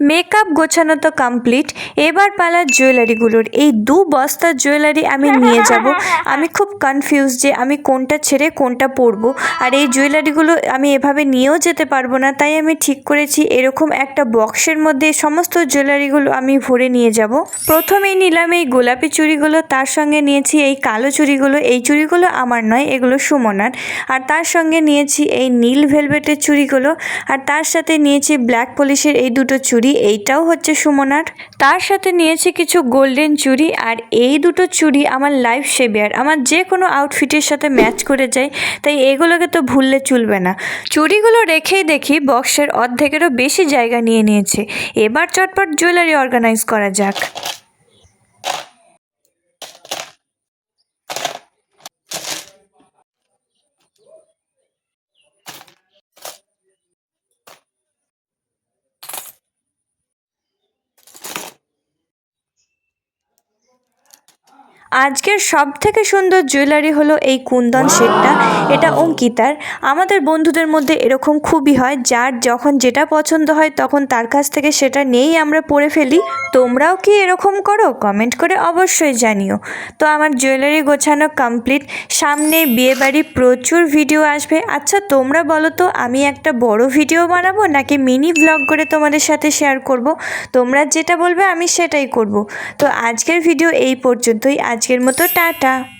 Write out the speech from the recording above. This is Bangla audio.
মেকআপ গোছানো তো কমপ্লিট, এবার পালা জুয়েলারিগুলোর। এই 2 বস্তা জুয়েলারি আমি নিয়ে যাব। আমি খুব কনফিউজ যে আমি কোনটা ছেড়ে কোনটা পরবো। আর এই জুয়েলারিগুলো আমি এভাবে নিয়েও যেতে পারবো না, তাই আমি ঠিক করেছি এরকম একটা বক্সের মধ্যে সমস্ত জুয়েলারিগুলো আমি ভরে নিয়ে যাব। প্রথমেই নিলাম এই গোলাপি চুড়িগুলো, তার সঙ্গে নিয়েছি এই কালো চুড়িগুলো। এই চুড়িগুলো আমার নয়, এগুলো সুমনার। আর তার সঙ্গে নিয়েছি এই নীল ভেলভেটের চুড়িগুলো, আর তার সাথে নিয়েছি ব্ল্যাক পলিশের এই দুটো চুড়ি, এইটাও হচ্ছে সুমনার। তার সাথে নিয়েছি কিছু গোল্ডেন চুড়ি, আর এই দুটো চুড়ি আমার লাইফ সেভিয়ার, আমার যে কোনো আউটফিটের সাথে ম্যাচ করে যায়, তাই এগুলোকে তো ভুললে চলবে না। চুড়িগুলো রেখেই দেখি বক্সের অর্ধেকেরও বেশি জায়গা নিয়ে নিয়েছে। এবার চটপট জুয়েলারি অর্গানাইজ করা যাক। আজকের সবথেকে সুন্দর জুয়েলারি হলো এই কুন্দন সেটটা। এটা অঙ্কিতার। আমাদের বন্ধুদের মধ্যে এরকম খুবই হয়, যার যখন যেটা পছন্দ হয় তখন তার কাছ থেকে সেটা নিয়েই আমরা পরে ফেলি। তোমরাও কি এরকম করো? কমেন্ট করে অবশ্যই জানিও। তো আমার জুয়েলারি গোছানো কমপ্লিট। সামনে বিয়েবাড়ি প্রচুর ভিডিও আসবে। আচ্ছা তোমরা বলো তো, আমি একটা বড় ভিডিও বানাবো নাকি মিনি ব্লগ করে তোমাদের সাথে শেয়ার করব? তোমরা যেটা বলবে আমি সেটাই করব। তো আজকের ভিডিও এই পর্যন্তই। আজকের মতো টাটা।